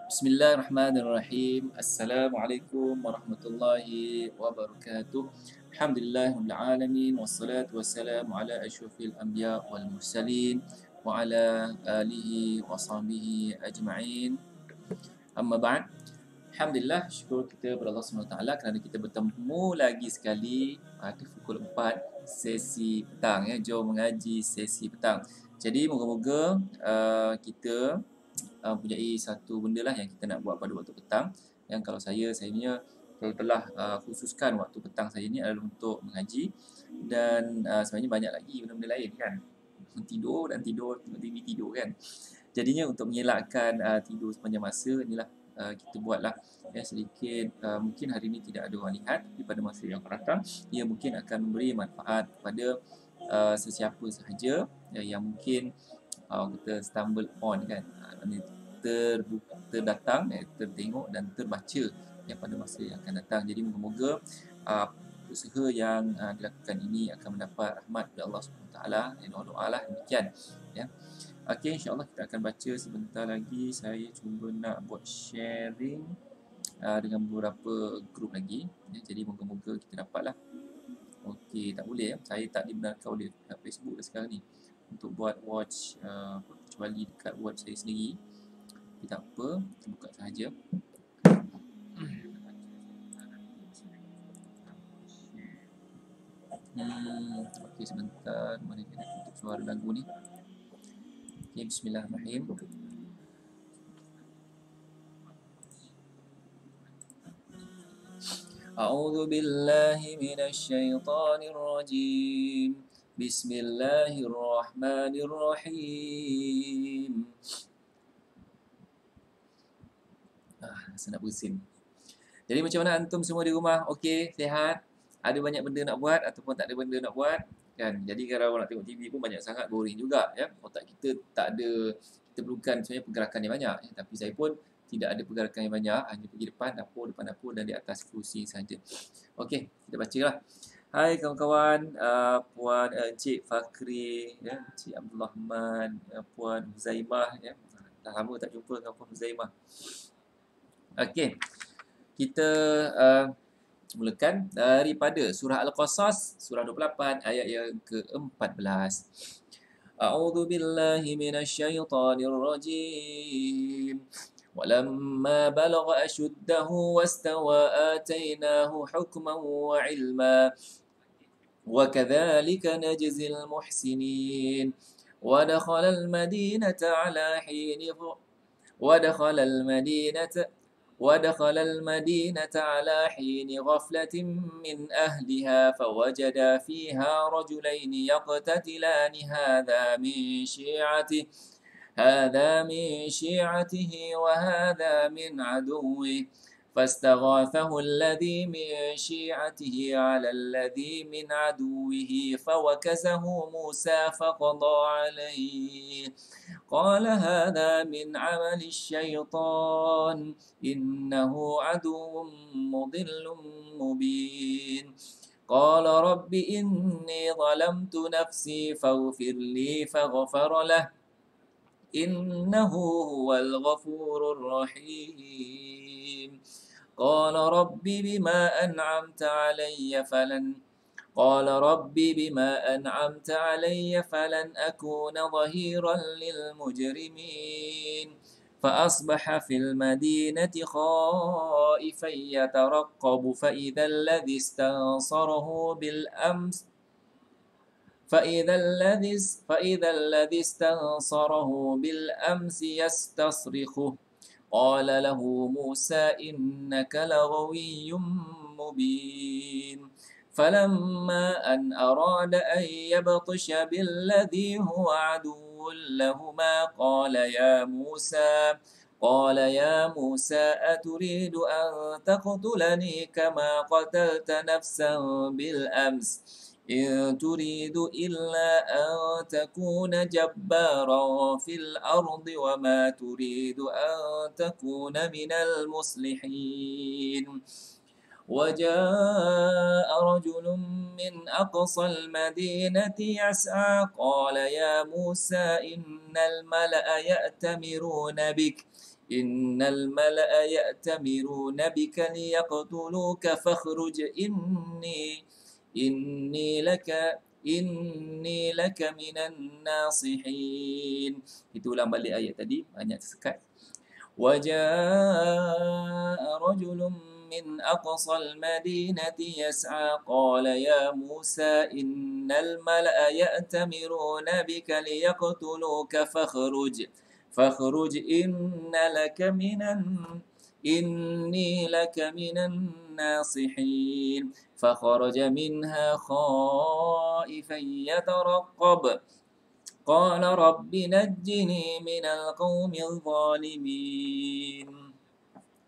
Bismillahirrahmanirrahim. Assalamualaikum warahmatullahi wabarakatuh. Alhamdulillahirabbil alamin wassalatu wassalamu ala asyrafil anbiya wal mursalin wa ala alihi wa sahbihi ajma'in. Amma ba'd. Alhamdulillah, syukur kita kepada Allah SWT kerana kita bertemu lagi sekali pada pukul 4 sesi petang ya. Jom mengaji sesi petang. Jadi moga-moga kita mempunyai satu benda lah yang kita nak buat pada waktu petang, yang kalau saya punya telah khususkan waktu petang saya ni adalah untuk mengaji, dan sebenarnya banyak lagi benda-benda lain kan, tidur dan tidur, tengok tidur kan. Jadinya untuk mengelakkan tidur sepanjang masa, inilah kita buatlah ya sedikit, mungkin hari ini tidak ada orang lihat, tapi pada masa yang akan datang ia mungkin akan memberi manfaat kepada sesiapa sahaja yang mungkin kita stumble on kan, terdatang, tertengok dan terbaca yang pada masa yang akan datang. Jadi moga-moga usaha yang dilakukan ini akan mendapat rahmat dari Allah SWT. Doa-doa lah demikian ya. Okey, insya-Allah kita akan baca sebentar lagi. Saya cuba nak buat sharing dengan beberapa grup lagi ya. Jadi moga-moga kita dapatlah. Okey, tak boleh ya. Saya tak dibenarkan oleh Facebook sekarang ni untuk buat watch kecuali dekat web saya sendiri. Tapi tak apa, kita buka sahaja. Okey, sebentar, mari kita tutup suara lagu ni. Okey, bismillahirrahmanirrahim. A'udzu billahi minasyaitonir rajim. Bismillahirrahmanirrahim. Rasa nak bersin. Jadi macam mana antum semua di rumah? Okey, sihat? Ada banyak benda nak buat ataupun tak ada benda nak buat? Kan? Jadi kalau nak tengok TV pun banyak sangat boring juga ya. Otak kita tak ada, kita perlukan sebenarnya pergerakan yang banyak ya. Tapi saya pun tidak ada pergerakan yang banyak, hanya pergi depan dapur dan di atas kursi saja. Okey, kita bacalah. Hai kawan-kawan, Puan Encik Fakri, ya, Encik Abdul Rahman, Puan Huzaimah ya. Dah lama tak jumpa dengan Puan Huzaimah. Okey. Kita mulakan daripada surah Al-Qasas, surah 28 ayat yang ke-14. A'udzu billahi minasyaitonir rajim. ولما بلغ أشده واستوى آتيناه حكما وعلما وكذلك نجزي المحسنين ودخل المدينة على حين على حين غفلة من أهلها فوجد فيها رجلين يقتتلان هذا من شيعته وهذا من عدوه فاستغاثه الذي من شيعته على الذي من عدوه فوكزه موسى فقضى عليه قال هذا من عمل الشيطان إنه عدو مضل مبين قال رب إني ظلمت نفسي فاغفر لي فغفر له إنه هو الغفور الرحيم قال رب بما أنعمت علي فلن أكون ظهيرا للمجرمين فأصبح في المدينة خائفا يترقب فإذا الذي استنصره بالأمس يستصرخه قال له موسى إنك لغوي مبين فلما أن أراد أن يبطش بالذي هو عدو لهما قال يا موسى أتريد أن تقتلني كما قتلت نفسا بالأمس إن تريد إلا أن تكون جبارا في الأرض وما تريد أن تكون من المصلحين وجاء رجل من أقصى المدينة يسعى قال يا موسى إن الملأ يأتمرون بك innal mala'a ya'tamiruna bika liyaqtuluka fakhruj inni laka minan nasihin. Itu ulang balik ayat tadi, banyak tersekat. وجاء رجل من أقصى المدينة يسعى قال يا موسى إن الملأ يأتمرون بك ليقتلوك فاخرج إني لك من الناصحين فخرج منها خائفا يترقب قال رب نجني من القوم الظالمين.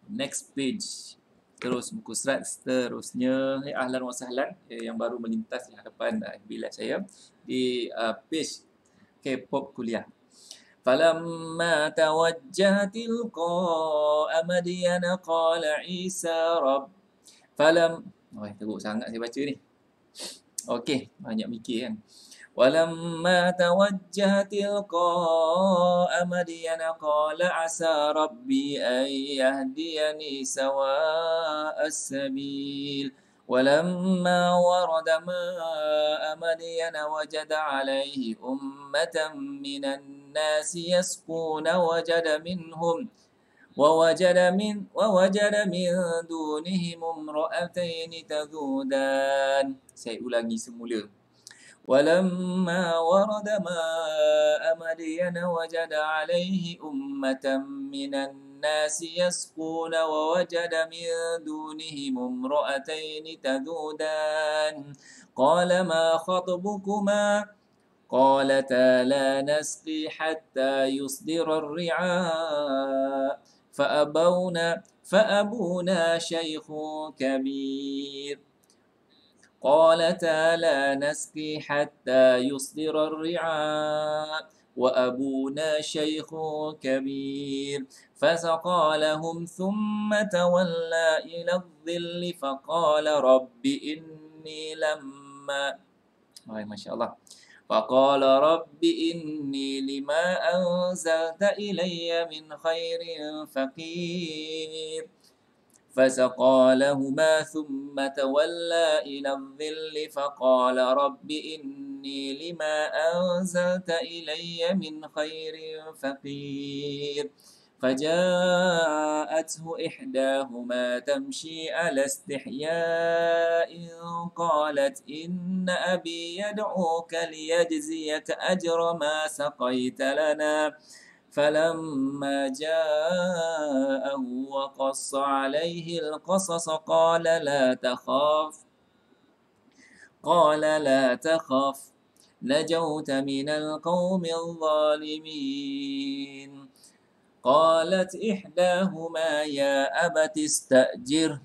Next page. Terus muka surat seterusnya. Ahlan wa sahlan yang baru melintas di hadapan bilik saya di page K-pop kuliah. فلما توجه تلقاء مدين قال عيسى رب teruk sangat saya baca ni. Okey, banyak mikir kan. ولما توجه تلقاء مدين قال عسى ربي أن يهديني سواء السبيل ولما ورد ماء مدين وجد عليه أمة من الناس يسقون ووجد من دونهم امرأتين تذودان. Saya ulangi semula. ولما ورد ماء مدين وجد عليه أمة من الناس يسقون ووجد من دونهم امرأتين تذودان قال ما خطبكما قالتا لا نسقي حتى يصدر الرعاء فأبونا شيخ كبير قالتا لا نسقي حتى يصدر الرعاء وأبونا شيخ كبير فسقى لهم ثم تولى إلى الظل فقال رب إني ما شاء الله فقال رب إني لما أنزلت إلي من خير فقير فسقى لهما ثم تولى إلى الظل فقال رب إني لما أنزلت إلي من خير فقير فجاءته إحداهما تمشي على استحياء قالت إن أبي يدعوك ليجزيك أجر ما سقيت لنا فلما جاءه وقص عليه القصص قال لا تخف نجوت من القوم الظالمين قالت إحداهما يا أبت استأجره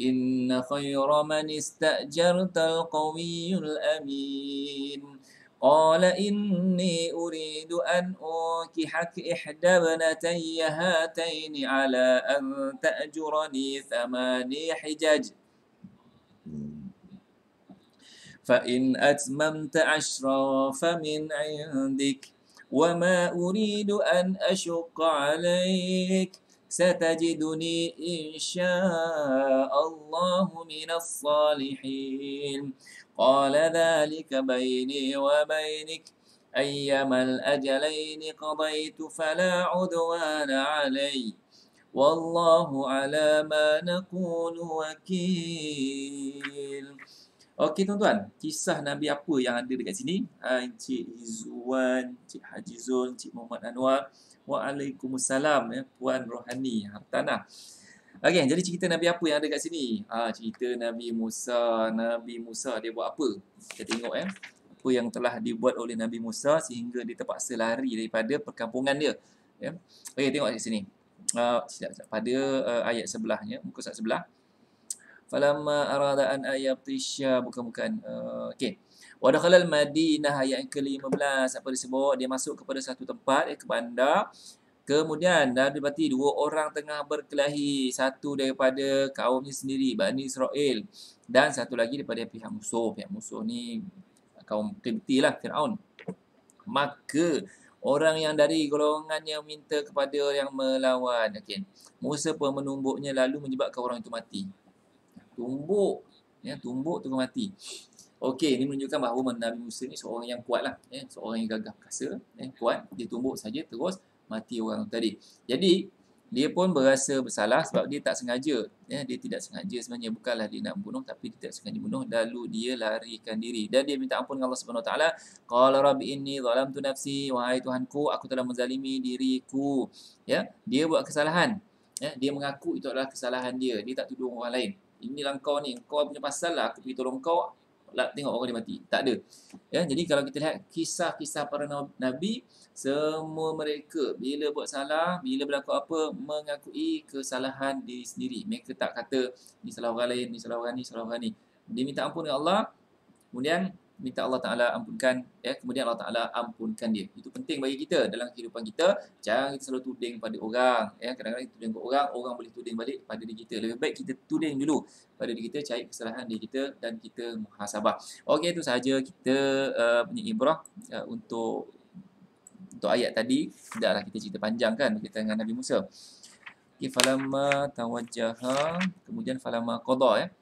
إن خير من استأجرت القوي الأمين قال إني أريد أن أنكحك إحدى ابنتي هاتين على أن تأجرني 8 حجج فإن أتممت 10 فمن عندك وما أريد أن أشق عليك ستجدني إن شاء الله من الصالحين قال ذلك بيني وبينك أيما الأجلين قضيت فلا عدوان علي والله على ما نقول وكيل. Okey tuan-tuan, kisah Nabi apa yang ada dekat sini? Encik Izzuan, Encik Haji Zul, Encik Muhammad Anwar. Waalaikumsalam ya, Puan Rohani Hartanah. Okey, jadi cerita Nabi apa yang ada dekat sini? Cerita Nabi Musa. Nabi Musa dia buat apa? Kita tengok ya. Apa yang telah dibuat oleh Nabi Musa sehingga dia terpaksa lari daripada perkampungan dia. Ya. Okey, tengok kat sini. Pada ayat sebelahnya, muka surat sebelah. Falamma arada an ayabtisha bukan okey. Wa dakhala al-Madinah ayat ke-15 apa disebut dia masuk kepada satu tempat ke bandar. Kemudian dah dapati 2 orang tengah berkelahi, satu daripada kaumnya sendiri Bani Israel dan satu lagi daripada pihak musuh. Pihak musuh ni kaum Qibti lah, Firaun. Maka Orang yang dari golongannya minta kepada yang melawan. Okey. Musa pun menumbuknya lalu menyebabkan orang itu mati. Tumbuk. Ya, tumbuk terus mati. Okey, ini menunjukkan bahawa Nabi Musa ni seorang yang kuatlah, seorang yang gagah perkasa, kuat, dia tumbuk saja terus mati orang tadi. Jadi dia pun berasa bersalah sebab dia tak sengaja, dia tidak sengaja sebenarnya, bukanlah dia nak bunuh tapi dia tak sengaja bunuh, lalu dia larikan diri dan dia minta ampun dengan Allah Subhanahu Wa Taala. Qala rabbi inni zalamtu nafsi, wahai Tuhanku, aku telah menzalimi diriku. Ya, dia buat kesalahan. Dia mengaku itu adalah kesalahan dia, dia tak tuduh orang lain. Inilah kau ni, kau punya pasal lah aku pergi tolong kau, tengok orang dia mati. Tak ada. Ya, jadi kalau kita lihat kisah-kisah para nabi, semua mereka bila buat salah, bila berlaku apa, mengakui kesalahan diri sendiri. Mereka tak kata ni salah orang lain, ni salah orang ni, salah orang ni. Dia minta ampun dengan Allah, kemudian minta Allah Ta'ala ampunkan, kemudian Allah Ta'ala ampunkan dia. Itu penting bagi kita dalam kehidupan kita. Jangan kita selalu tuding pada orang. Kadang-kadang kita tuding pada orang, orang boleh tuding balik pada diri kita. Lebih baik kita tuding dulu pada diri kita, cari kesalahan diri kita dan kita muhasabah. Okey, itu sahaja kita punya ibrah untuk ayat tadi. Tidaklah kita cerita panjang kan berkaitan dengan Nabi Musa. Okay, falamma tawajjaha, kemudian falamma qada.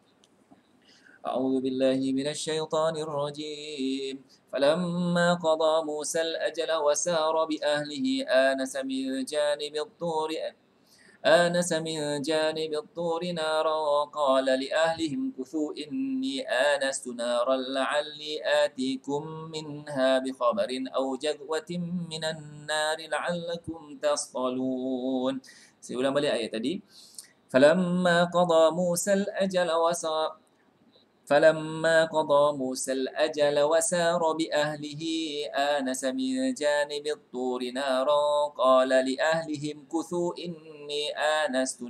أعوذ بالله من الشيطان الرجيم فلما قضى موسى الأجل وسار بأهله آنس من جانب الطور نارا قال لأهلهم كثوا إني آنست نارا لعلي آتيكم منها بخبر أو جذوة من النار لعلكم تصطلون. Saya ulang balik ayat tadi. فلما قضى موسى الأجل وسار بأهله آنس من جانب الطور نارا قال لأهلهم كثوا إني آنست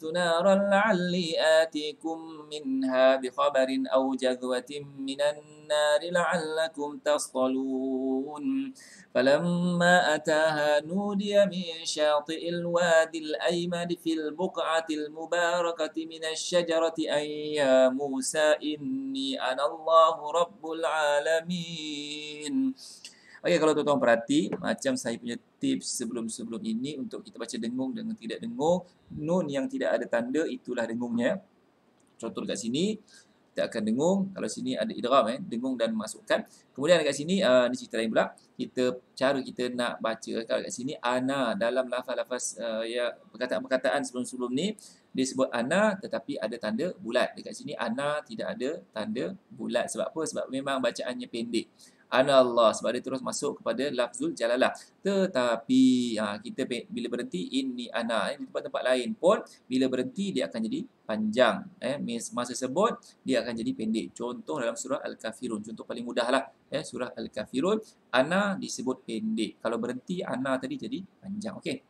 نارا لعلي آتيكم منها بخبر أو جذوة من النار لعلكم تصطلون. فلما أتاها نودي من شاطئ الوادي الأيمن في البقعة المباركة من الشجرة أن يا موسى إني أنا الله رب العالمين. Okey, kalau tuan-tuan perhati, macam saya punya tips sebelum ini untuk kita baca dengung dengan tidak dengung, nun yang tidak ada tanda itulah dengungnya. Contoh dekat sini kita akan dengung, kalau sini ada idgham, dengung dan masukkan. Kemudian dekat sini ni cerita lain pula. Cara kita nak baca, kalau dekat sini ana dalam lafaz-lafaz perkataan-perkataan sebelum ni disebut ana tetapi ada tanda bulat. Dekat sini ana tidak ada tanda bulat. Sebab apa? Sebab memang bacaannya pendek. Ana Allah, sebab dia terus masuk kepada lafzul jalalah. Tetapi kita bila berhenti inni ana, di tempat-tempat lain pun bila berhenti dia akan jadi panjang. Masa sebut dia akan jadi pendek. Contoh dalam surah Al-Kafirun, contoh paling mudah lah. Surah Al-Kafirun, ana disebut pendek. Kalau berhenti ana tadi jadi panjang. Okey.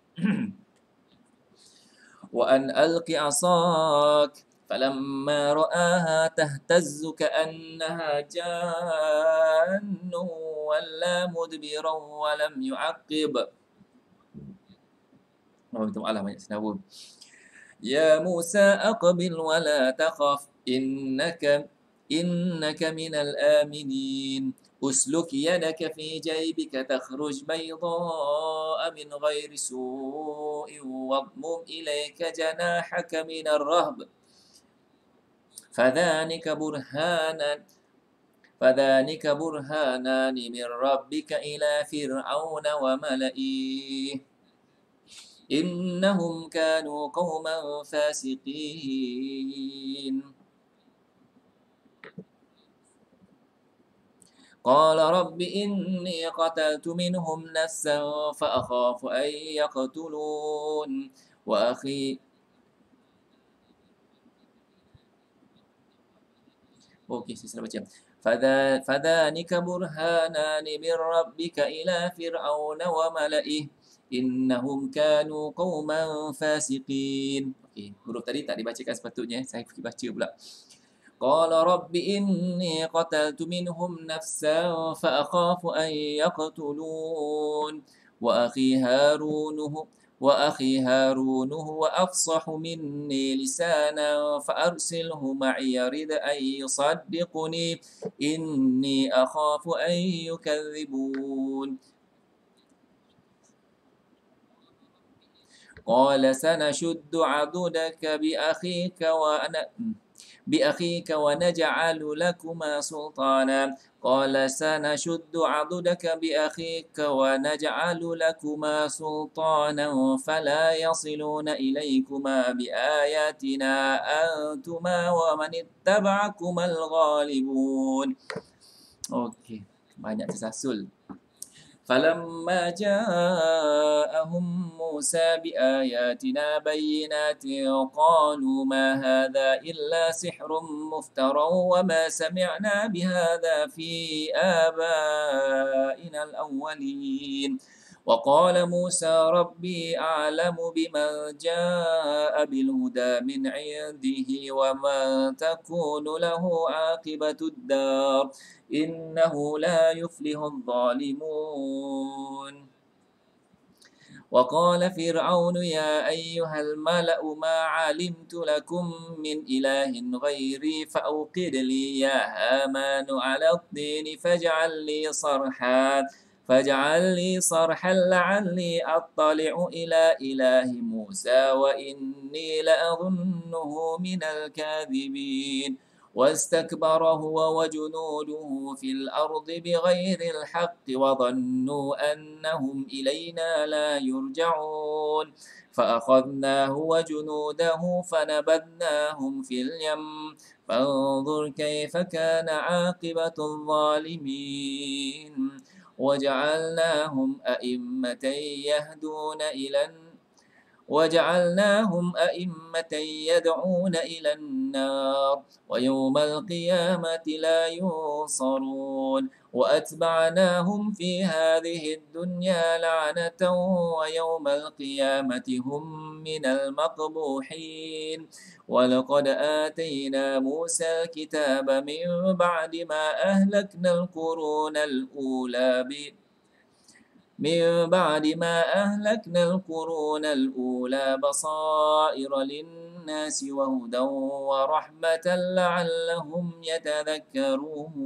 Wa an alqi asak فلما رآها تهتز كأنها جان ولا مدبرا ولم يعقب. minta maaf banyak senawun. يا موسى أقبل ولا تخف إنك من الآمنين أسلك يدك في جيبك تخرج بيضاء من غير سوء واضمم إليك جناحك من الرهب فذلك برهانان من ربك إلى فرعون وملئه إنهم كانوا قوما فاسقين. قال رب إني قتلت منهم نفسا فأخاف أن يقتلون وأخي Okey, saya salah baca. Fadhanika burhanani min rabbika ila fir'auna wa mala'ih innahum kanu qauman fasiqin. Okey, huruf tadi tak dibacakan sepatutnya, saya pergi baca pula. Qala rabbi inni qataltu minhum nafsan fa akhafu an yaqtulun wa akhi وأخي هارون هو أفصح مني لسانا فأرسله معي يرد أن يصدقني إني أخاف أن يكذبون قال سنشد عضدك بأخيك ونجعل لكما سلطانا قال سنشد عضدك بأخيك ونجعل لكما سلطانا فلا يصلون إليكما بآياتنا أنتما ومن اتبعكما الغالبون. Okey, banyak tersasul. فلما جاءهم موسى بآياتنا بينات قالوا ما هذا إلا سحر مفترى وما سمعنا بهذا في آبائنا الأولين وقال موسى ربي أعلم بمن جاء بالهدى من عنده ومن تكون له عاقبة الدار إنه لا يفلح الظالمون وقال فرعون يا أيها الملأ ما علمت لكم من إله غيري فأوقد لي يا هامان على الطين فاجعل لي صرحا لعلي أطلع إلى إله موسى وإني لأظنه من الكاذبين واستكبر هو وجنوده في الأرض بغير الحق وظنوا أنهم إلينا لا يرجعون فأخذناه وجنوده فنبذناهم في اليم فانظر كيف كان عاقبة الظالمين وجعلناهم أئمة يدعون إلى النار ويوم القيامة لا ينصرون وأتبعناهم في هذه الدنيا لعنة ويوم القيامة هم من المقبوحين ولقد آتينا موسى الكتاب من بعد ما أهلكنا القرون الأولى بصائر للناس وهدى ورحمة لعلهم يتذكرون.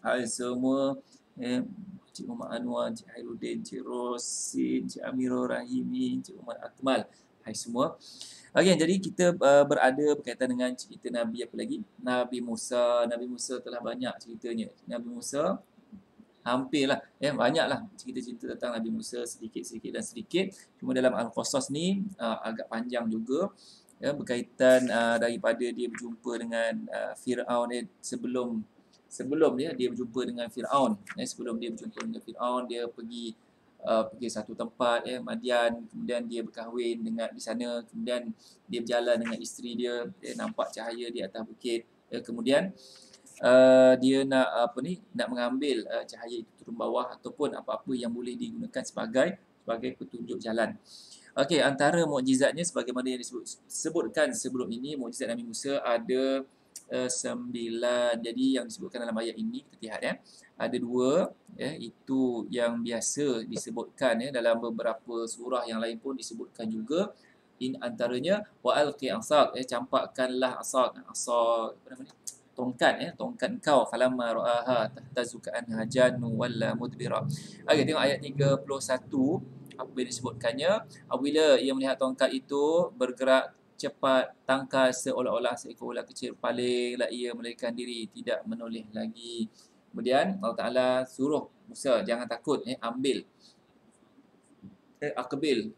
Hai semua, Cik Muhammad Anwar, Cik Hairuddin, Cik Rosin, Cik Amirul Rahimi, Cik Muhammad Akmal. Hai semua. Okey, jadi kita berada berkaitan dengan cerita Nabi apa lagi? Nabi Musa. Nabi Musa telah banyak ceritanya. Nabi Musa hampirlah, banyaklah cerita-cerita tentang Nabi Musa sedikit-sedikit dan sedikit. Cuma dalam Al-Qasas ni agak panjang juga, berkaitan daripada dia berjumpa dengan Firaun sebelum dia berjumpa dengan Firaun. Sebelum dia berjumpa dengan Firaun, dia pergi satu tempat, Madian, kemudian dia berkahwin dengan di sana, kemudian dia berjalan dengan isteri dia, nampak cahaya di atas bukit, kemudian dia nak mengambil cahaya itu turun bawah ataupun apa-apa yang boleh digunakan sebagai petunjuk jalan. Okey, antara mukjizatnya sebagaimana yang disebutkan sebelum ini, mukjizat Nabi Musa ada 9. Jadi yang disebutkan dalam ayat ini kita lihat, ada 2, itu yang biasa disebutkan, dalam beberapa surah yang lain pun disebutkan juga. Antaranya wa alqi asak, campakkanlah asak apa nama ni, tongkat kau, falamma ra'aha tahtazu ka'annaha jannu walla mudbira. Okey, tengok ayat 31 apa yang disebutkannya. Apabila ia melihat tongkat itu bergerak cepat, tangkas seolah-olah seekor ular kecil, palinglah ia melarikan diri, tidak menoleh lagi. Kemudian Allah Ta'ala suruh Musa, jangan takut, ambil, aqbil,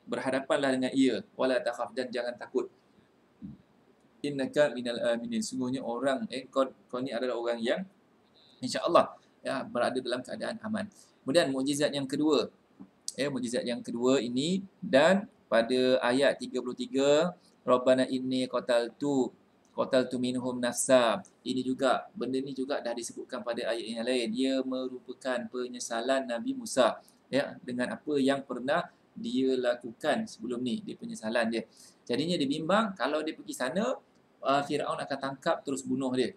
berhadapanlah dengan ia, wala takhaf, dan jangan takut. Innaka minal aminin, sungguhnya orang kau ni adalah orang yang insya-Allah berada dalam keadaan aman. Kemudian mukjizat yang kedua, ini, dan pada ayat 33, Rabbana inni qataltu minhum nafsa. Ini juga, benda ni juga dah disebutkan pada ayat yang lain. Dia merupakan penyesalan Nabi Musa, dengan apa yang pernah dia lakukan sebelum ni, dia penyesalan dia. Jadinya dia bimbang kalau dia pergi sana, Firaun akan tangkap terus bunuh dia,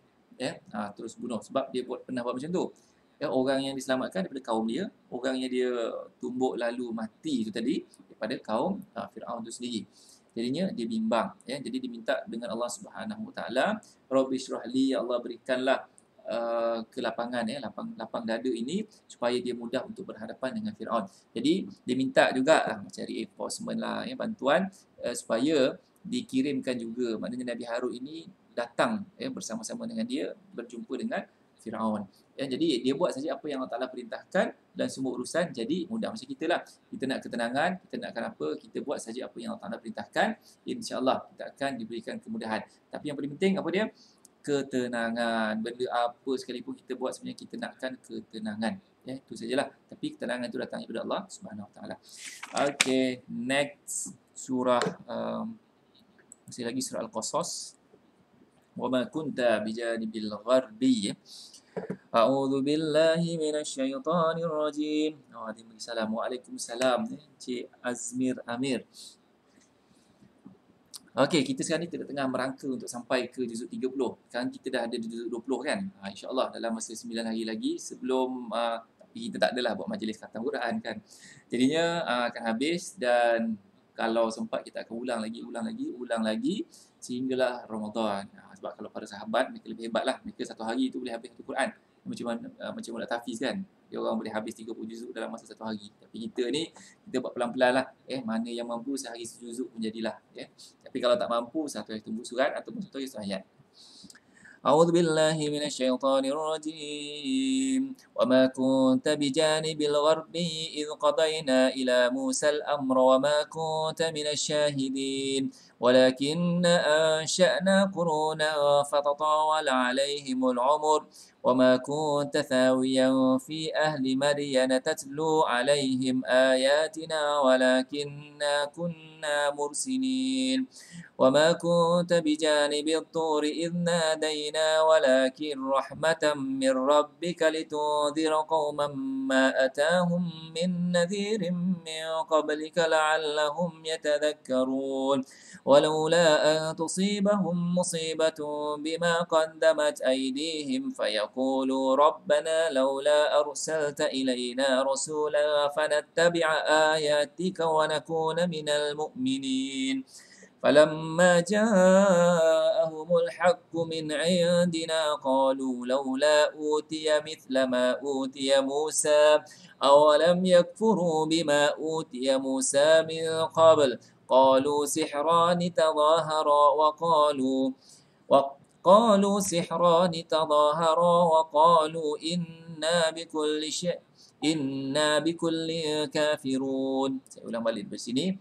terus bunuh, sebab dia pernah buat macam tu. Ya, orang yang diselamatkan daripada kaum dia, orang yang dia tumbuk lalu mati itu tadi daripada kaum Firaun itu sendiri. Jadinya dia bimbang, ya. Jadi diminta dengan Allah Subhanahu Wa Taala, Rabbi syrah li, ya Allah berikanlah kelapangan, ya, lapang dada ini supaya dia mudah untuk berhadapan dengan Firaun. Jadi dia minta juga macam reinforcement lah, ya, bantuan supaya dikirimkan juga. Maknanya Nabi Harun ini datang, ya, bersama-sama dengan dia berjumpa dengan Firaun. Ya, jadi dia buat saja apa yang Allah Taala perintahkan dan semua urusan jadi mudah. Macam kita lah. Kita nak ketenangan, kita nakkan apa, kita buat saja apa yang Allah Taala perintahkan. InsyaAllah kita akan diberikan kemudahan. Tapi yang paling penting apa dia? Ketenangan. Benda apa sekalipun kita buat sebenarnya kita nakkan ketenangan. Ya, itu sajalah. Tapi ketenangan itu datang daripada Allah Subhanahu Wa Taala. Okay, next surah masih lagi surah Al-Qasas. Wa ma kunta bijanibil gharbi. A'udzu billahi minasyaitonir rajim. Dia bagi salam. Waalaikumsalam. Cik Azmir Amir. Okey, kita sekarang ni tengah merangka untuk sampai ke juzuk 30. Sekarang kita dah ada di juzuk 20 kan. InsyaAllah dalam masa 9 hari lagi sebelum tapi kita tak adalah buat majlis khatam Quran kan. Jadinya akan habis dan kalau sempat kita akan ulang lagi sehinggalah Ramadan. Sebab kalau para sahabat mereka lebih hebat lah. Mereka satu hari tu boleh habis satu Quran. Macam Muhammad Tafiz kan. Dia orang boleh habis 30 juzuk dalam masa satu hari. Tapi kita ni, kita buat pelan-pelan lah. Mana yang mampu sehari sejuzuk pun jadilah. Tapi kalau tak mampu, satu hari tunggu surat ataupun satu hari satu ayat. أعوذ بالله من الشيطان الرجيم وما كنت بجانب الغرب إذ قضينا إلى موسى الأمر وما كنت من الشاهدين ولكن أنشأنا قرونا فتطاول عليهم العمر وما كنت ثاويا في أهل مدين تتلو عليهم آياتنا ولكننا كنا مرسلين وما كنت بجانب الطور إذ نادينا ولكن رحمة من ربك لتنذر قوما ما أتاهم من نذير من قبلك لعلهم يتذكرون ولولا أن تصيبهم مصيبة بما قدمت أيديهم فيقولوا ربنا لولا أرسلت إلينا رسولا فنتبع آياتك ونكون من المؤمنين فلما جاءهم الحق من عندنا قالوا لولا أوتي مثل ما أوتي موسى أولم يكفروا بما أوتي موسى من قبل قالوا سحران تظاهرا وقالوا سحران تظاهرا وقالوا إنا بكل كافرون. Saya ulang balik dari sini.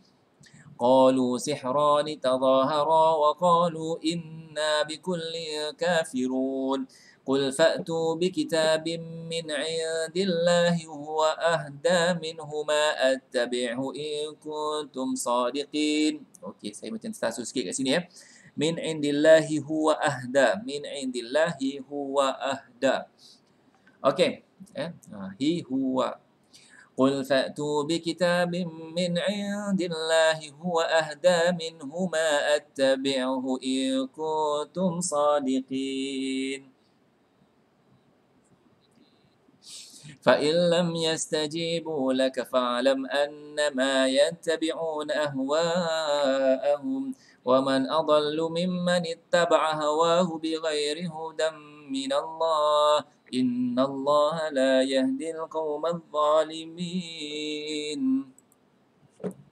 قالوا سحران تظاهرا وقالوا إنا بكل كافرون قل فأتوا بكتاب من عند الله هو أهدى منهما أتبعه إن كنتم صادقين. Okey, saya macam tersasus sikit kat sini ya. Min indillahi huwa ahda. Min indillahi huwa ahda. Okey, he huwa. قل فأتوا بكتاب من عند الله هو أهدى منهما أتبعه إن كنتم صادقين فإن لم يستجيبوا لك فاعلم أنما يتبعون أهواءهم ومن أضل ممن اتبع هواه بغير هدى من الله إن الله لا يهدي القوم الظالمين.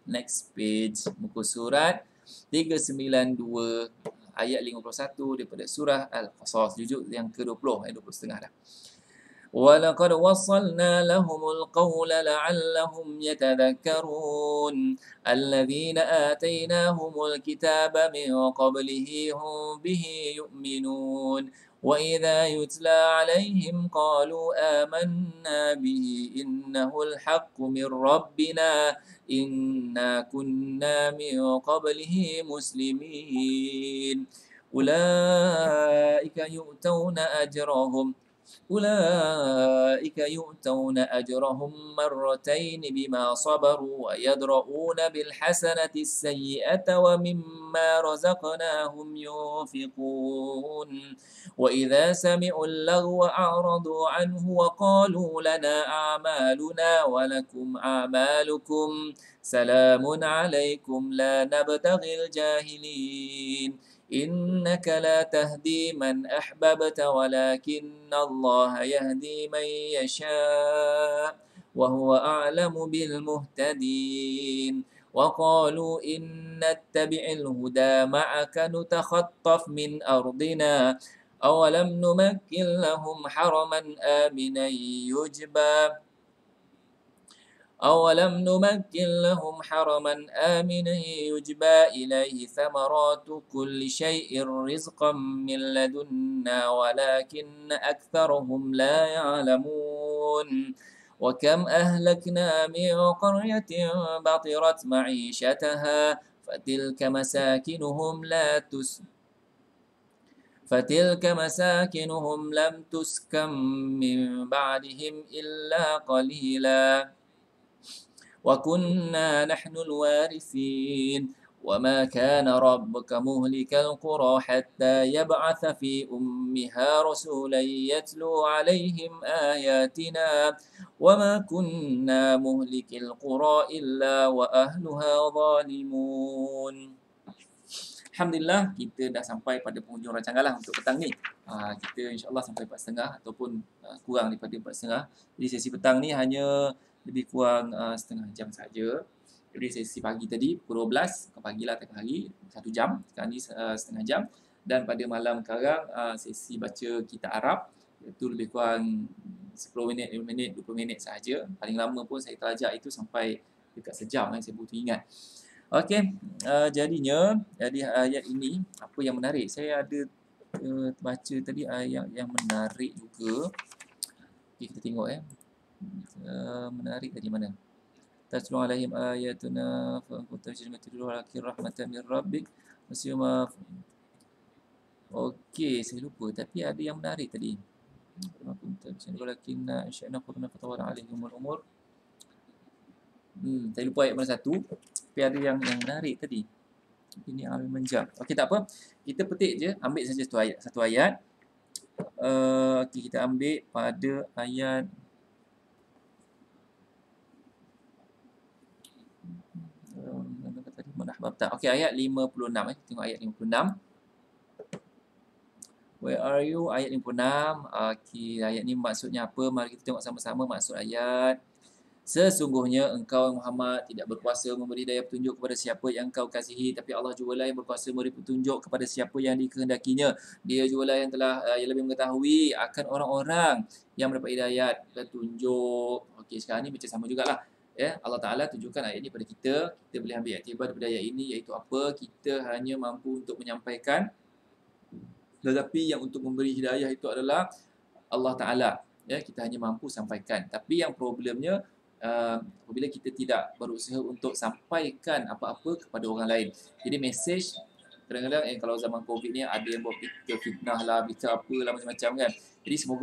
Next page, muka surat 392 ayat 51 daripada surah Al-Qasas, juzuk yang ke-20, ayat 20 setengah dah. وَلَقَدْ وَصَّلْنَا لَهُمُ الْقَوْلَ لَعَلَّهُمْ يَتَذَكَّرُونَ الَّذِينَ آتَيْنَاهُمُ الْكِتَابَ مِنْ قَبْلِهِ هُمْ بِهِ يُؤْمِنُونَ وَإِذَا يُتْلَى عَلَيْهِمْ قَالُوا آمَنَّا بِهِ إِنَّهُ الْحَقُّ مِنْ رَبِّنَا إِنَّا كُنَّا مِنْ قَبْلِهِ مُسْلِمِينَ أُولَئِكَ يُؤْتَوْنَ أَجْرَهُمْ أولئك يؤتون أجرهم مرتين بما صبروا ويدرؤون بالحسنة السيئة ومما رزقناهم ينفقون وإذا سمعوا اللغو أعرضوا عنه وقالوا لنا أعمالنا ولكم أعمالكم سلام عليكم لا نبتغي الجاهلين إنك لا تهدي من أحببت ولكن الله يهدي من يشاء وهو أعلم بالمهتدين وقالوا إن نتبع الهدى معك نتخطف من أرضنا أولم نمكن لهم حرما آمنا يجبى إليه ثمرات كل شيء رزقا من لدنا ولكن أكثرهم لا يعلمون وكم أهلكنا من قرية بطرت معيشتها فتلك مساكنهم لم تسكن من بعدهم إلا قليلا وكنا نحن الوارثين وما كان ربك مهلك القرى حتى يبعث في أمها رسولا يتلو عليهم آياتنا وما كنا مهلك القرى إلا وأهلها ظالمون. Alhamdulillah, kita dah sampai pada penghujung rancangan lah untuk petang ni. Kita insyaAllah sampai 4.30 ataupun kurang daripada 4.30. Jadi sesi petang ni hanya lebih kurang setengah jam saja. Jadi sesi pagi tadi pukul 12, pagilah tengah hari 1 jam, sekarang ni setengah jam. Dan pada malam sekarang sesi baca kitab Arab, iaitu lebih kurang 10 minit, 5 minit, 20 minit sahaja. Paling lama pun saya terajak itu sampai dekat sejam, saya butuh ingat. Okey, jadi ayat ini apa yang menarik? Saya ada baca tadi ayat yang menarik juga. Okay, kita tengok menarik tadi mana? Tatlu alaihim ayatuna fa kuntum tajidun walakin rahmatan min rabbik wasyuma. Okey, saya lupa tapi ada yang menarik tadi. Kuntum tajidun walakin insya'na qulna fatawala alaihimul umur. Saya lupa ayat mana satu. Tapi ada yang menarik tadi. Ini al-manjam. Okey, tak apa. Kita petik je, ambil saja satu ayat. Okey, kita ambil pada ayat okey, ayat 56. Tengok ayat 56. Where are you? Ayat 56. Okey, ayat ni maksudnya apa? Mari kita tengok sama-sama maksud ayat. Sesungguhnya engkau Muhammad tidak berkuasa memberi daya petunjuk kepada siapa yang engkau kasihi, tapi Allah jugalah yang berkuasa memberi petunjuk kepada siapa yang dikehendakinya. Dia jugalah yang telah yang lebih mengetahui akan orang-orang yang mendapat hidayat petunjuk. Okey, sekarang ni macam sama jugalah. Allah Ta'ala tunjukkan ayat ini pada kita. Kita boleh ambil iktibar daripada ayat ini, iaitu apa? Kita hanya mampu untuk menyampaikan, tetapi yang untuk memberi hidayah itu adalah Allah Ta'ala. Kita hanya mampu sampaikan. Tapi yang problemnya, apabila kita tidak berusaha untuk sampaikan apa-apa kepada orang lain. Jadi mesej kadang-kadang kalau zaman COVID ni ada yang buat fitnah lah, berita apalah macam-macam kan. Jadi semoga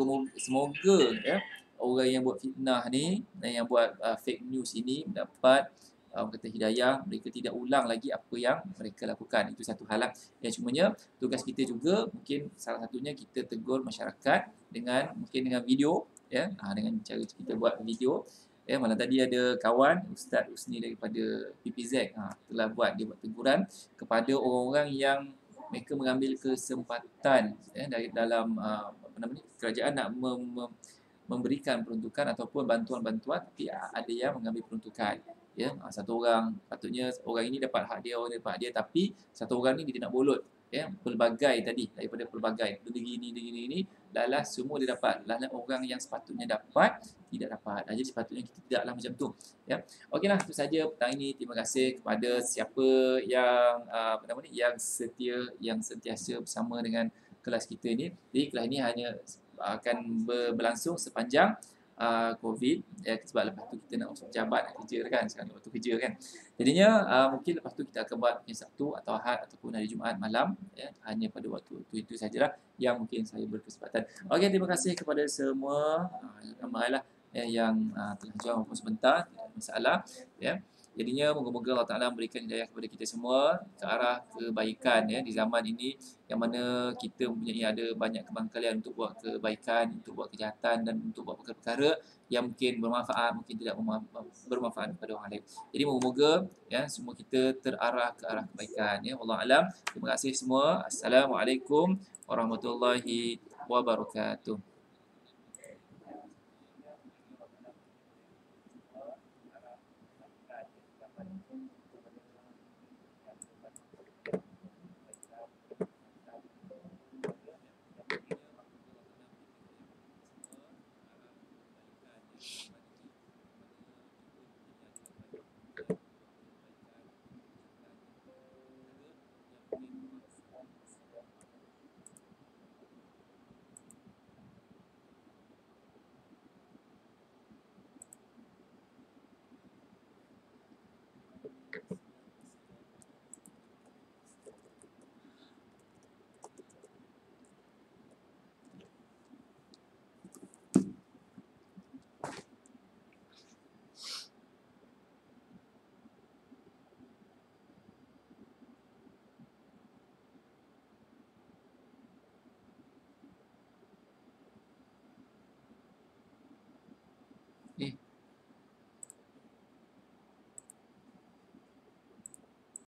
orang yang buat fitnah ni dan yang buat fake news ini mendapat kata hidayah, mereka tidak ulang lagi apa yang mereka lakukan. Itu satu hal lah. Yang cumanya tugas kita juga mungkin salah satunya kita tegur masyarakat mungkin dengan video, dengan cara kita buat video. Malam tadi ada kawan Ustaz Usni daripada PPZ telah buat teguran kepada orang-orang yang mereka mengambil kesempatan dari dalam kerajaan nak memberikan peruntukan ataupun bantuan-bantuan, tapi ada yang mengambil peruntukan. Satu orang, patutnya orang ini dapat hak dia, orang dapat hak dia, tapi satu orang ni dia nak bolot pelbagai tadi, daripada pelbagai benda gini lalah semua dia dapat, lalah orang yang sepatutnya dapat tidak dapat. Jadi sepatutnya kita tidaklah macam tu. Okeylah, itu saja petang ini. Terima kasih kepada siapa yang yang setia, yang sentiasa bersama dengan kelas kita ini. Jadi kelas ini hanya akan berlangsung sepanjang COVID, ya, sebab lepas tu kita nak masuk pejabat, nak kerja kan, sekarang waktu kerja kan. Jadinya mungkin lepas tu kita akan buat yang Sabtu atau Ahad ataupun hari Jumaat malam, ya, hanya pada waktu itu sajalah yang mungkin saya berkesempatan. Okey, terima kasih kepada semua ramailah yang telah join walaupun sebentar, tidak ada masalah, ya. Jadinya moga-moga Allah Taala memberikan hidayah kepada kita semua ke arah kebaikan, ya, di zaman ini yang mana kita mempunyai ada banyak kebangkalian untuk buat kebaikan, untuk buat kejahatan dan untuk buat perkara-perkara yang mungkin bermanfaat, mungkin tidak bermanfaat kepada orang lain. Jadi moga-moga, ya, semua kita terarah ke arah kebaikan, ya. Wallahu alam. Terima kasih semua. Assalamualaikum warahmatullahi wabarakatuh.